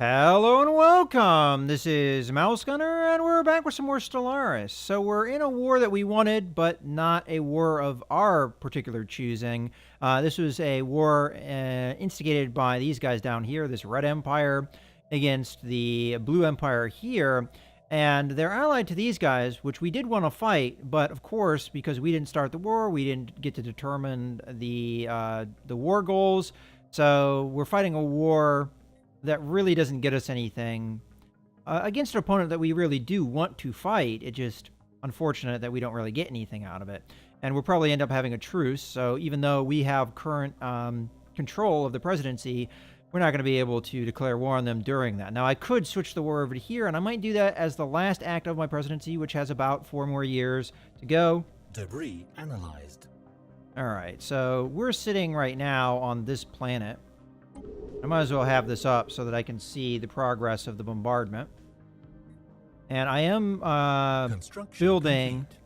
Hello and welcome! This is Mouse Gunner, and we're back with some more Stellaris. So we're in a war that we wanted, but not a war of our particular choosing. This was a war instigated by these guys down here, this Red Empire, against the Blue Empire here. And they're allied to these guys, which we did want to fight, but of course, because we didn't start the war, we didn't get to determine the war goals. So we're fighting a war that really doesn't get us anything against an opponent that we really do want to fight. It's just unfortunate that we don't really get anything out of it. And we'll probably end up having a truce, so even though we have current control of the presidency, we're not going to be able to declare war on them during that. Now, I could switch the war over to here, and I might do that as the last act of my presidency, which has about 4 more years to go. Debris analyzed. All right, so we're sitting right now on this planet. I might as well have this up so that I can see the progress of the bombardment. And I am building... Complete.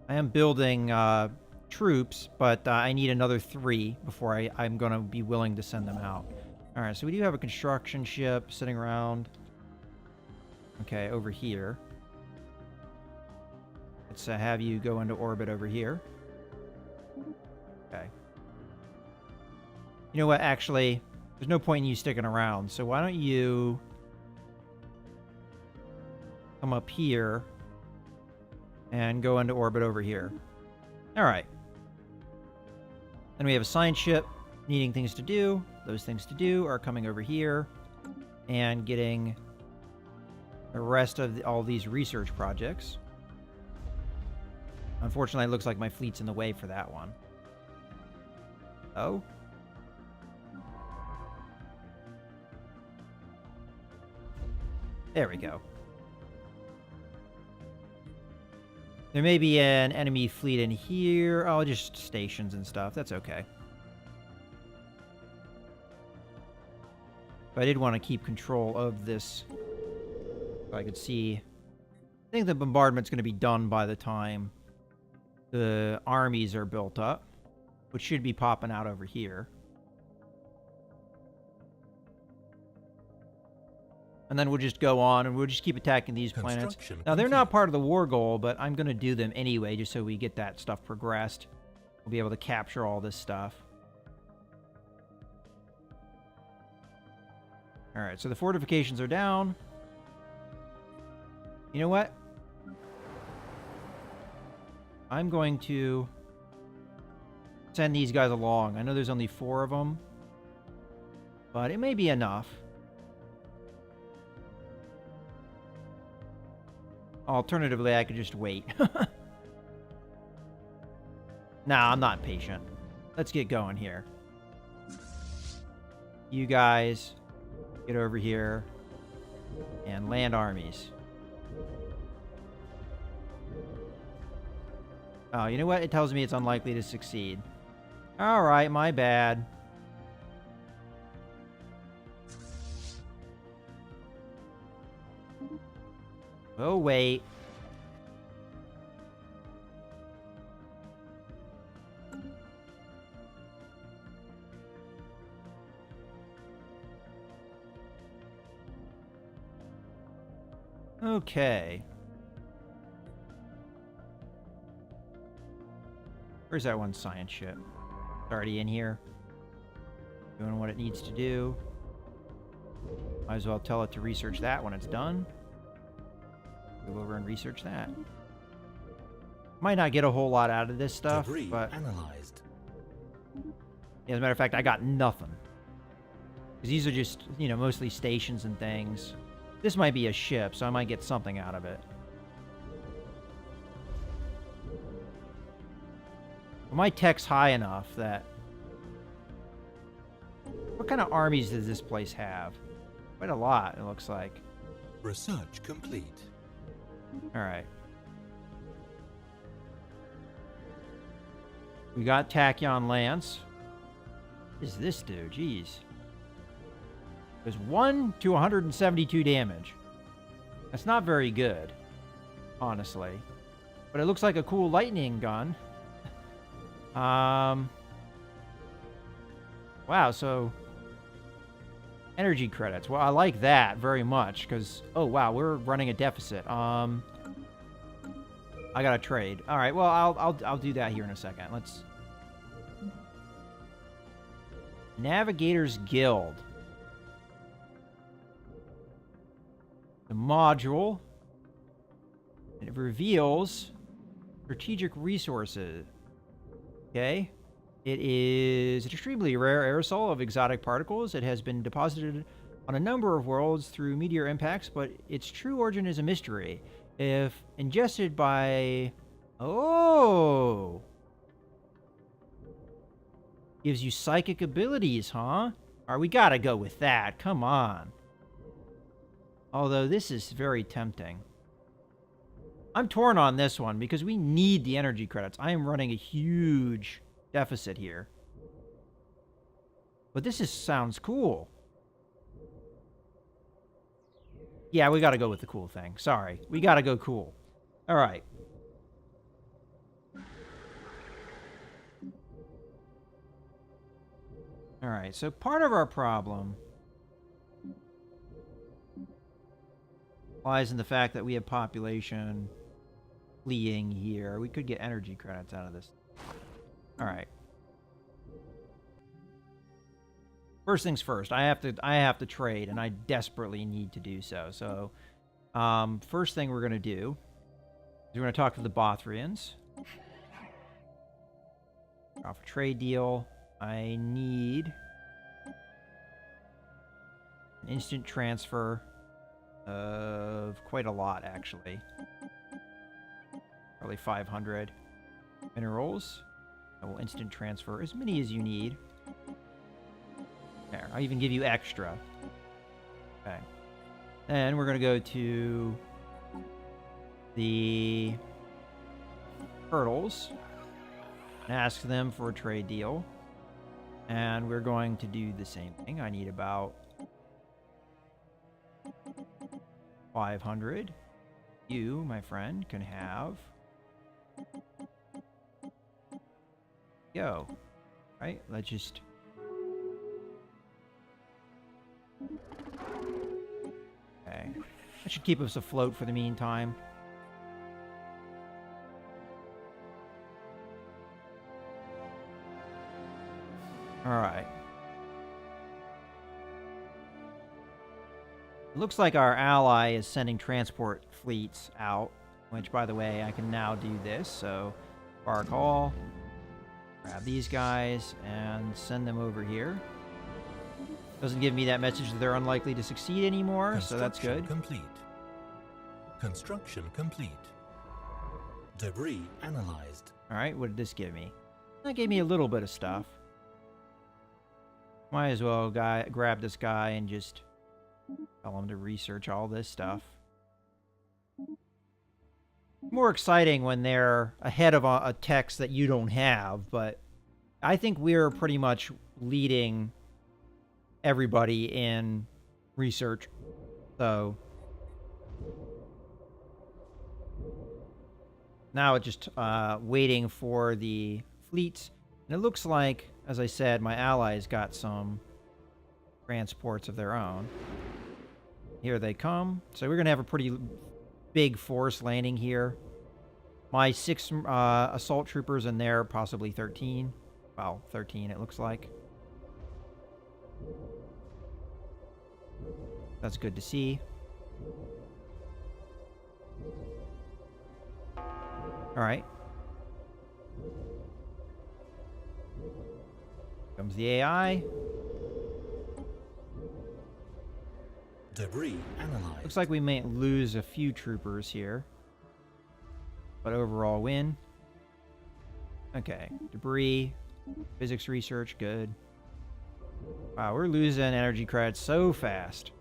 I am building troops, but I need another 3 before I'm going to be willing to send them out. All right, so we do have a construction ship sitting around. Okay, over here. Let's have you go into orbit over here. Okay. You know what, actually, there's no point in you sticking around, so why don't you come up here and go into orbit over here. Alright. Then we have a science ship needing things to do. Those things to do are coming over here and getting the rest of all these research projects. Unfortunately, it looks like my fleet's in the way for that one. Oh? There we go. There may be an enemy fleet in here. Oh, just stations and stuff. That's okay. But I did want to keep control of this so I could see. I think the bombardment's going to be done by the time the armies are built up, which should be popping out over here. And then we'll just go on, and we'll just keep attacking these planets. Now, they're not part of the war goal, but I'm going to do them anyway, just so we get that stuff progressed. We'll be able to capture all this stuff. Alright, so the fortifications are down. You know what? I'm going to send these guys along. I know there's only 4 of them, but it may be enough. Alternatively, I could just wait. Nah, I'm not patient. Let's get going here. You guys get over here and land armies. Oh, you know what? It tells me it's unlikely to succeed. Alright, my bad. Oh, wait. Okay. Where's that one science ship? It's already in here. Doing what it needs to do. Might as well tell it to research that when it's done. Go over and research that. Might not get a whole lot out of this stuff, Debris but analyzed. yeah, as a matter of fact, I got nothing. Because these are just, you know, mostly stations and things. This might be a ship, so I might get something out of it. Well, my tech's high enough that... What kind of armies does this place have? Quite a lot, it looks like. Research complete. Alright. We got Tachyon Lance. What is this do? Jeez. There's 1 to 172 damage. That's not very good, honestly. But it looks like a cool lightning gun. Wow, so energy credits. Well, I like that very much because, oh wow, we're running a deficit. I gotta trade. All right, well, I'll do that here in a second. Let's Navigators Guild. The module. It reveals strategic resources. Okay. It is an extremely rare aerosol of exotic particles. It has been deposited on a number of worlds through meteor impacts, but its true origin is a mystery. If ingested by... Oh! Gives you psychic abilities, huh? All right, we gotta go with that. Come on. Although this is very tempting. I'm torn on this one because we need the energy credits. I am running a huge deficit here. But this sounds cool. Yeah, we gotta go with the cool thing. Sorry. We gotta go cool. Alright. Alright, so part of our problem lies in the fact that we have population fleeing here. We could get energy credits out of this. Alright. First things first, I have to trade, and I desperately need to do so. So, first thing we're gonna do is we're gonna talk to the Bothrians. Offer trade deal. I need an instant transfer of quite a lot, actually. Probably 500 minerals. I will instant transfer as many as you need. There, I'll even give you extra. Okay. Then we're going to go to the Turtles and ask them for a trade deal. And we're going to do the same thing. I need about 500. You, my friend, can have... Go. Right? Let's just... Okay. That should keep us afloat for the meantime. Alright. It looks like our ally is sending transport fleets out, which, by the way, I can now do this. So, Bark Hall, grab these guys, and send them over here. Doesn't give me that message that they're unlikely to succeed anymore, so that's good. Complete. Construction complete. Debris analyzed. Alright, what did this give me? That gave me a little bit of stuff. Might as well grab this guy and just tell him to research all this stuff. More exciting when they're ahead of a text that you don't have, but I think we're pretty much leading everybody in research. So now it's just waiting for the fleets. And it looks like, as I said, my allies got some transports of their own. Here they come. So we're going to have a pretty big force landing here. My 6 assault troopers in there, possibly 13. Well, 13 it looks like. That's good to see. Alright. Comes the AI. Debris analyzed. Looks like we may lose a few troopers here, but overall win. Okay, debris, physics research, good. Wow, we're losing energy credits so fast.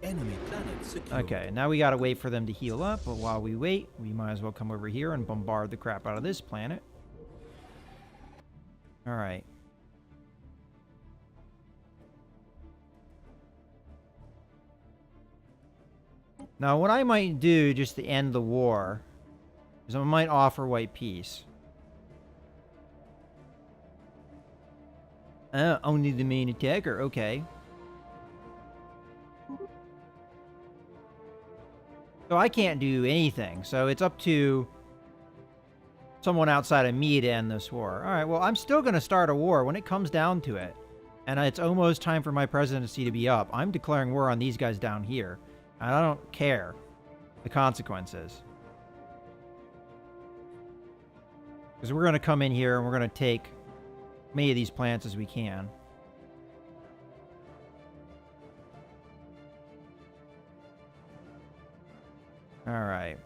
Enemy planet secure. Okay, now we gotta wait for them to heal up, but while we wait, we might as well come over here and bombard the crap out of this planet. Alright. Now, what I might do just to end the war is I might offer white peace. Only the main attacker. Okay. So I can't do anything. So it's up to someone outside of me to end this war. All right, well, I'm still going to start a war when it comes down to it. And it's almost time for my presidency to be up. I'm declaring war on these guys down here. And I don't care the consequences. Because we're going to come in here and we're going to take as many of these plants as we can. All right.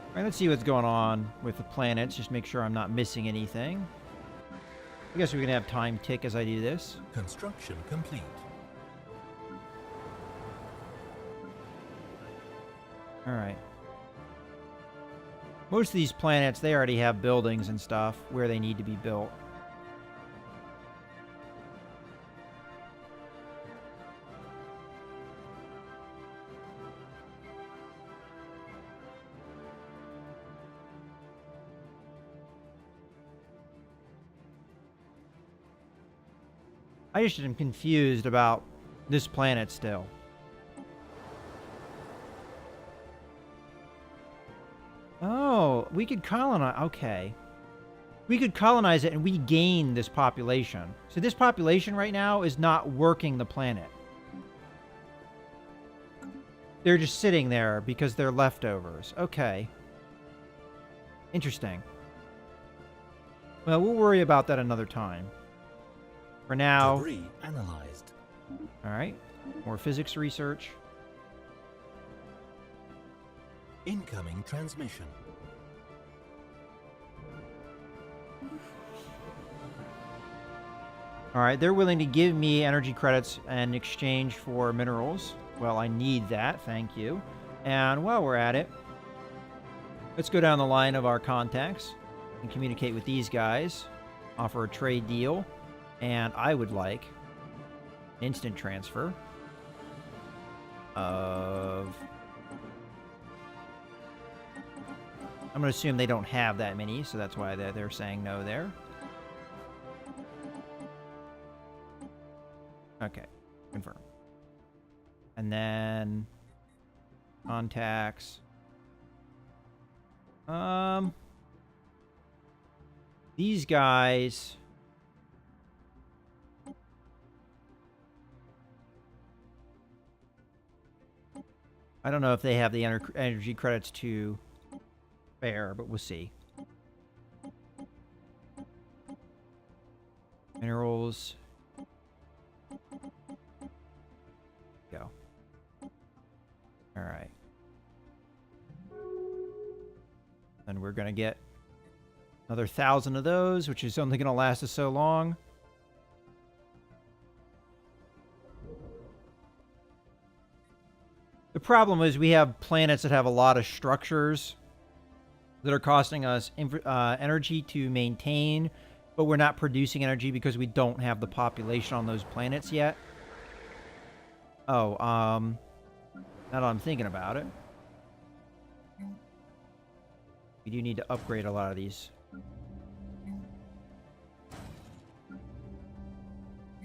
All right, let's see what's going on with the planets. Just make sure I'm not missing anything. I guess we can have time tick as I do this. Construction complete. All right. Most of these planets, they already have buildings and stuff where they need to be built. I just am confused about this planet still. Oh, we could colonize. Okay. We could colonize it and we gain this population. So this population right now is not working the planet. They're just sitting there because they're leftovers. Okay. Interesting. Well, we'll worry about that another time. For now... Debris analyzed. Alright. More physics research. Incoming transmission. Alright, they're willing to give me energy credits in exchange for minerals. Well, I need that, thank you. And while we're at it, let's go down the line of our contacts and communicate with these guys. Offer a trade deal. And I would like instant transfer of... I'm going to assume they don't have that many, so that's why they're saying no there. Okay, confirm. And then contacts. These guys... I don't know if they have the energy credits to spare, but we'll see. Minerals. Go. All right. Then we're going to get another 1,000 of those, which is only going to last us so long. The problem is we have planets that have a lot of structures that are costing us energy to maintain, but we're not producing energy because we don't have the population on those planets yet. Oh, now that I'm thinking about it, we do need to upgrade a lot of these.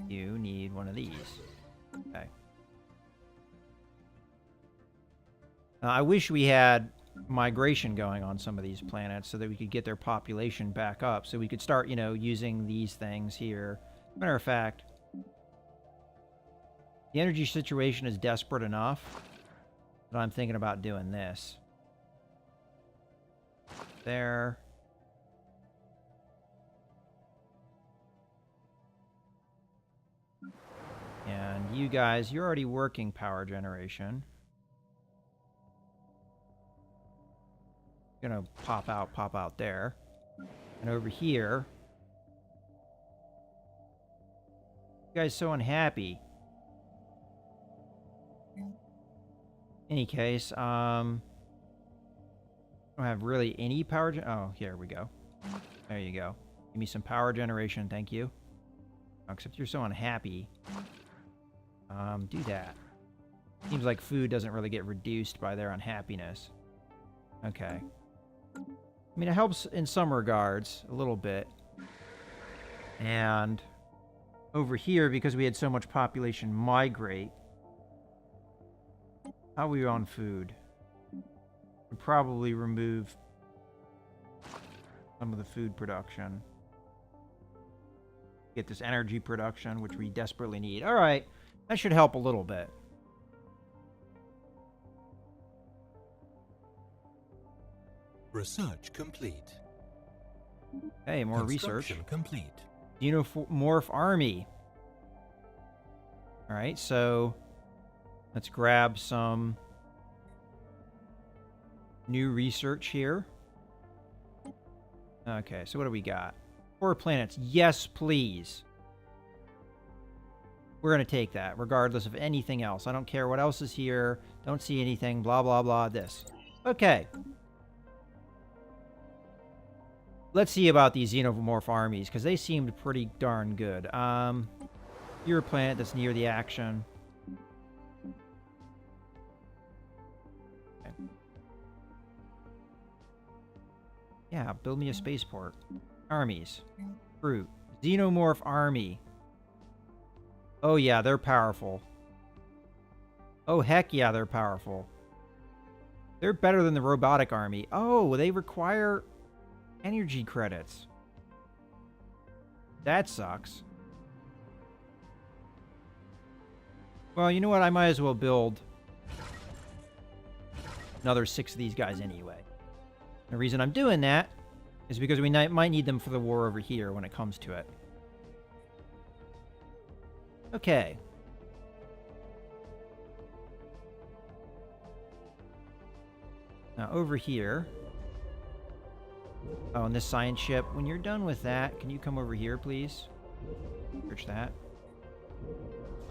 You need one of these. Okay. I wish we had migration going on some of these planets so that we could get their population back up, so we could start, you know, using these things here. Matter of fact, the energy situation is desperate enough that I'm thinking about doing this. There. And you guys, you're already working power generation. Gonna pop out there. And over here, you guys so unhappy. Any case, I don't have really any power oh, here we go. There you go. Give me some power generation, thank you. Oh, except you're so unhappy. Do that. Seems like food doesn't really get reduced by their unhappiness. Okay. I mean, it helps in some regards, a little bit. And over here, because we had so much population migrate, how are we on food? We'd probably remove some of the food production. Get this energy production, which we desperately need. All right, that should help a little bit. Research complete. Hey, more research. Construction complete. Xenomorph army. All right, so let's grab some new research here. Okay, so what do we got? 4 planets. Yes, please. We're going to take that, regardless of anything else. I don't care what else is here. Don't see anything. Blah, blah, blah. This. Okay. Let's see about these xenomorph armies, because they seemed pretty darn good. You're a planet that's near the action. Okay. Yeah, build me a spaceport. Armies. Fruit. Xenomorph army. Oh yeah, they're powerful. Oh heck yeah, they're powerful. They're better than the robotic army. Oh, they require energy credits. That sucks. Well, you know what? I might as well build another 6 of these guys anyway. The reason I'm doing that is because we might need them for the war over here when it comes to it. Okay. Now over here. Oh, and this science ship. When you're done with that, can you come over here, please? Search that.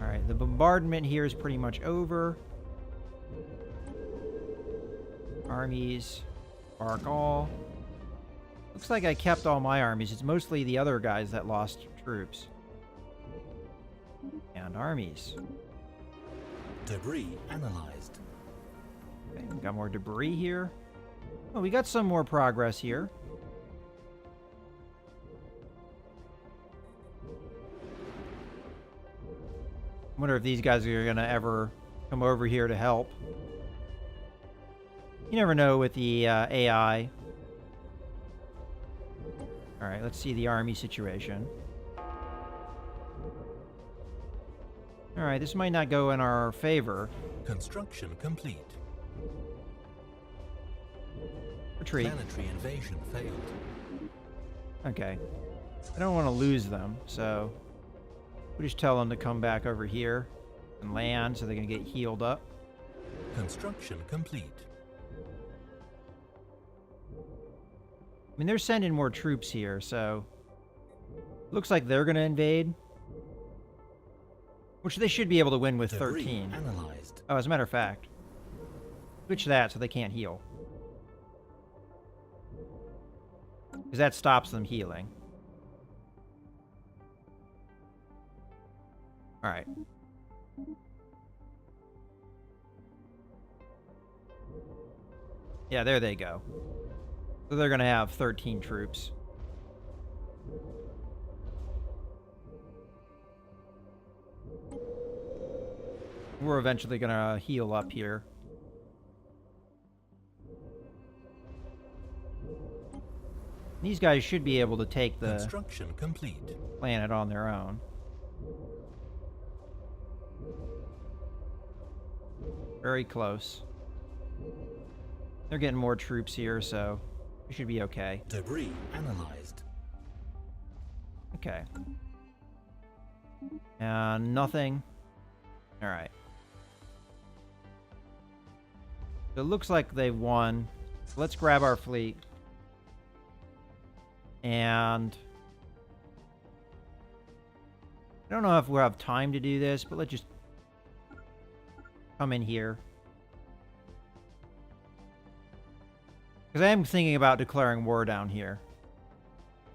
Alright, the bombardment here is pretty much over. Armies. Bark all. Looks like I kept all my armies. It's mostly the other guys that lost troops. And armies. Debris analyzed. Okay, we got more debris here. Oh, we got some more progress here. I wonder if these guys are going to ever come over here to help. You never know with the AI. Alright, let's see the army situation. Alright, this might not go in our favor. Construction complete. Retreat. Planetary invasion failed. Okay. I don't want to lose them, so we just tell them to come back over here and land so they can get healed up. Construction complete. I mean, they're sending more troops here, so looks like they're going to invade. Which they should be able to win with Debris 13. analyzed. Oh, as a matter of fact. Switch that so they can't heal. Because that stops them healing. Alright. Yeah, there they go. So they're going to have 13 troops. We're eventually going to heal up here. These guys should be able to take the Construction complete. planet on their own. Very close. They're getting more troops here, so we should be okay. Debris analyzed. Okay. Nothing. Alright. So it looks like they've won. Let's grab our fleet. And I don't know if we'll have time to do this, but let's just come in here. Because I am thinking about declaring war down here.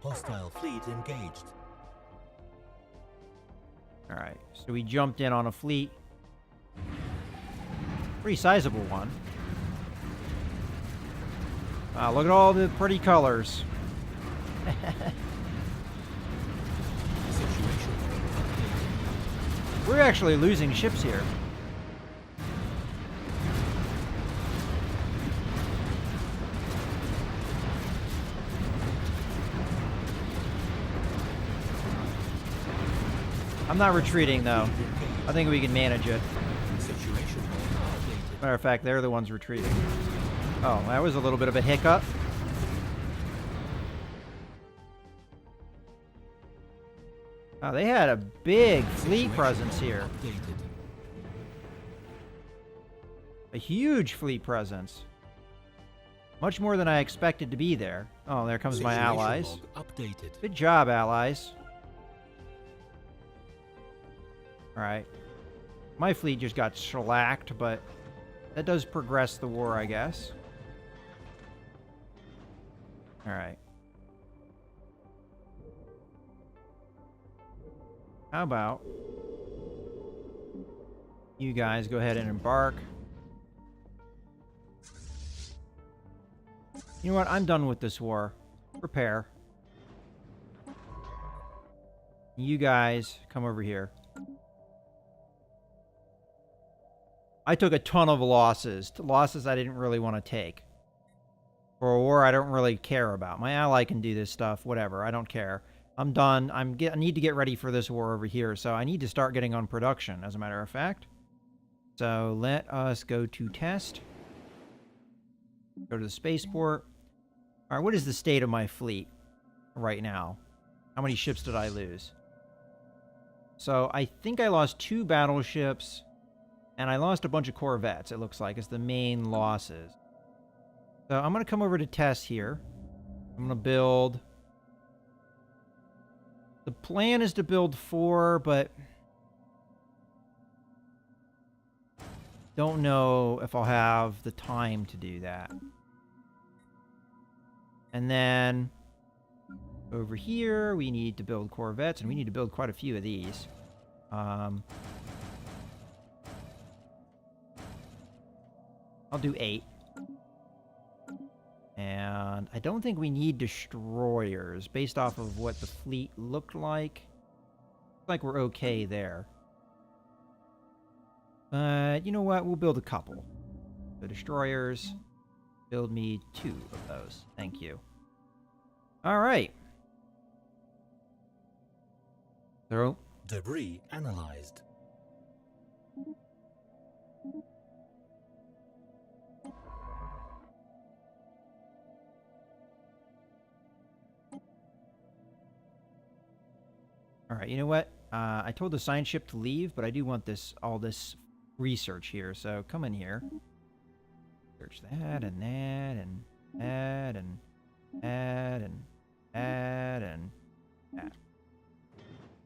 Hostile fleet engaged. Alright, so we jumped in on a fleet. Pretty sizable one. Wow, look at all the pretty colors. Situation We're actually losing ships here. I'm not retreating, though. I think we can manage it. Situation updated. Matter of fact, they're the ones retreating. Oh, that was a little bit of a hiccup. Oh, they had a big fleet presence here. Updated. A huge fleet presence. Much more than I expected to be there. Oh, there comes my Situation allies. log updated. Good job, allies. Alright. My fleet just got shellacked, but that does progress the war, I guess. Alright. How about you guys go ahead and embark? You know what? I'm done with this war. Prepare. You guys come over here. I took a ton of losses. Losses I didn't really want to take. For a war I don't really care about. My ally can do this stuff. Whatever. I don't care. I'm done. I need to get ready for this war over here. So I need to start getting on production, as a matter of fact. So let us go to test. Go to the spaceport. Alright, what is the state of my fleet right now? How many ships did I lose? So I think I lost 2 battleships. And I lost a bunch of corvettes, it looks like. It's the main losses. So I'm going to come over to test here. I'm going to build... The plan is to build 4, but... Don't know if I'll have the time to do that. And then... Over here, we need to build corvettes, and we need to build quite a few of these. I'll do 8. And I don't think we need destroyers based off of what the fleet looked like. Looks like we're okay there. But you know what? We'll build a couple. The destroyers. Build me 2 of those. Thank you. Alright. So, Debris analyzed. alright, you know what? I told the science ship to leave, but I do want all this research here, so come in here. Search that, and that, and that, and that, and that, and that.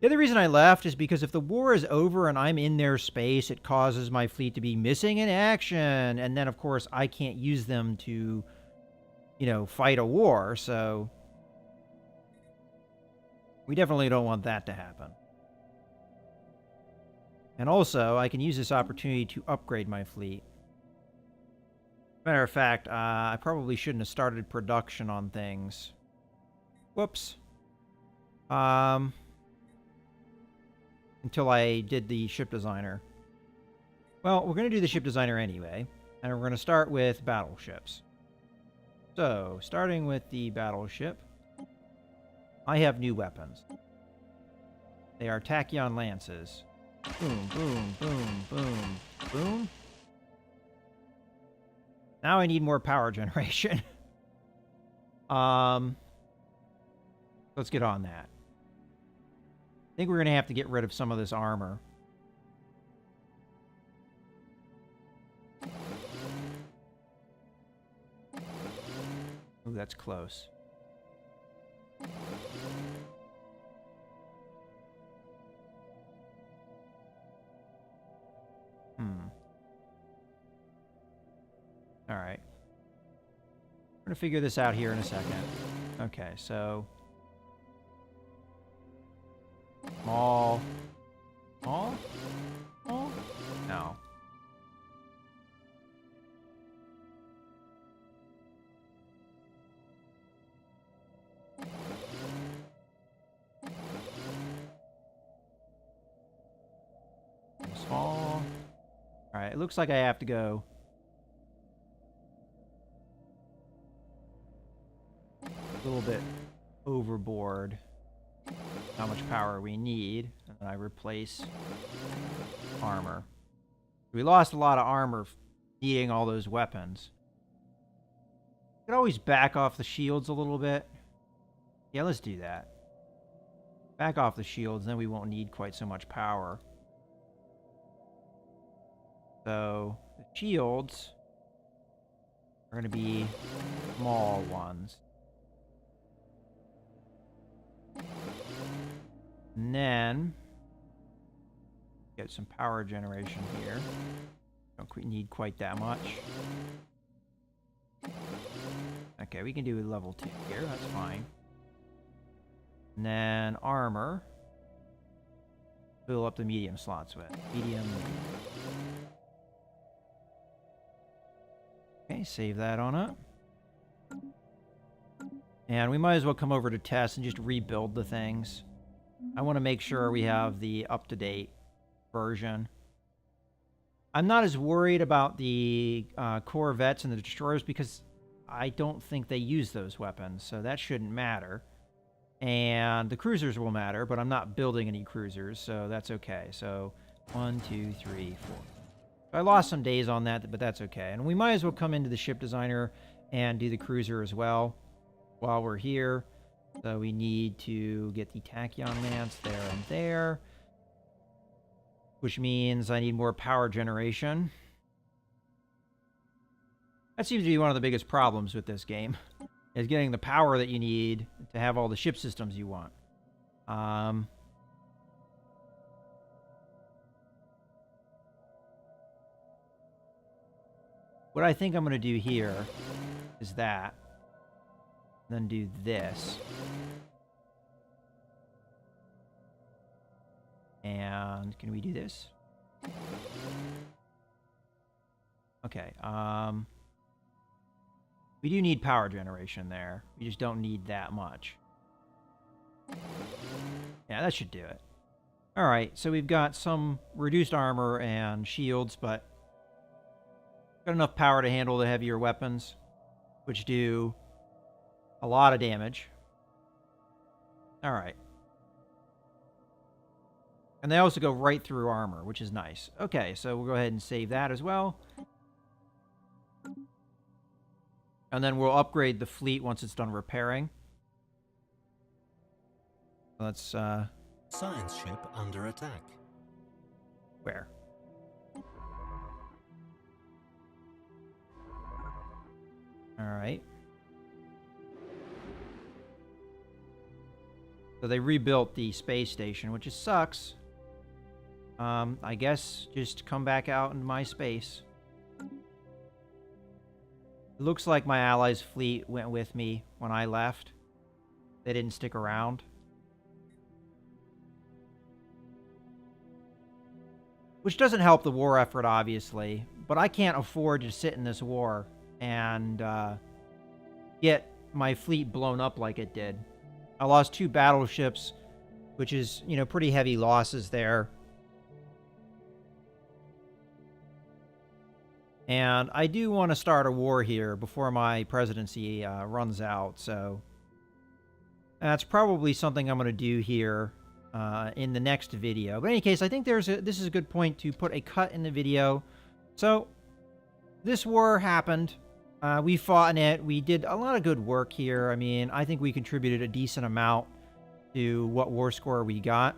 The other reason I left is because if the war is over and I'm in their space, it causes my fleet to be missing in action, and then, of course, I can't use them to, you know, fight a war, so... We definitely don't want that to happen. And also, I can use this opportunity to upgrade my fleet. Matter of fact, I probably shouldn't have started production on things. Whoops. Until I did the ship designer. Well, we're going to do the ship designer anyway. And we're going to start with battleships. So, starting with the battleship. I have new weapons. They are tachyon lances. Boom, boom, boom, boom, boom. Now I need more power generation. Let's get on that. I think we're going to have to get rid of some of this armor. Ooh, that's close. Alright. We're going to figure this out here in a second. Okay, so... Small. Small? Small? No. looks like I have to go a little bit overboard. How much power we need, and I replace armor. We lost a lot of armor needing all those weapons. Could always back off the shields a little bit. Yeah, let's do that. Back off the shields, then we won't need quite so much power. So, the shields are going to be small ones. And then, get some power generation here. Don't need quite that much. Okay, we can do level 2 here, that's fine. And then armor. Fill up the medium slots with. Medium. Okay, save that on up. And we might as well come over to test and just rebuild the things. I want to make sure we have the up-to-date version. I'm not as worried about the Corvettes and the Destroyers because I don't think they use those weapons, so that shouldn't matter. And the cruisers will matter, but I'm not building any cruisers, so that's okay. So 1, 2, 3, 4. I lost some days on that, but that's okay. And we might as well come into the ship designer and do the cruiser as well while we're here. So we need to get the tachyon lance there and there, which means I need more power generation. That seems to be one of the biggest problems with this game, is getting the power that you need to have all the ship systems you want. What I think I'm going to do here is that. Then do this. And can we do this? Okay, we do need power generation there. We just don't need that much. Yeah, that should do it. Alright, so we've got some reduced armor and shields, but got enough power to handle the heavier weapons, which do a lot of damage. Alright. And they also go right through armor, which is nice. Okay, so we'll go ahead and save that as well. And then we'll upgrade the fleet once it's done repairing. Let's, Science ship under attack. Where? Alright. So they rebuilt the space station, which just sucks. I guess just come back out into my space. It looks like my allies' fleet went with me when I left. They didn't stick around. Which doesn't help the war effort, obviously. But I can't afford to sit in this war and get my fleet blown up like it did. I lost 2 battleships, which is, you know, pretty heavy losses there. And I do want to start a war here before my presidency runs out, so that's probably something I'm going to do here in the next video. But in any case, I think this is a good point to put a cut in the video. So, this war happened. We fought in it. We did a lot of good work here. I mean, I think we contributed a decent amount to what war score we got.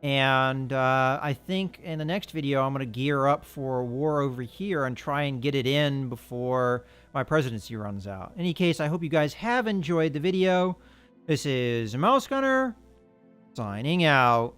And I think in the next video, I'm going to gear up for a war over here and try and get it in before my presidency runs out. In any case, I hope you guys have enjoyed the video. This is Mouse Gunner, signing out.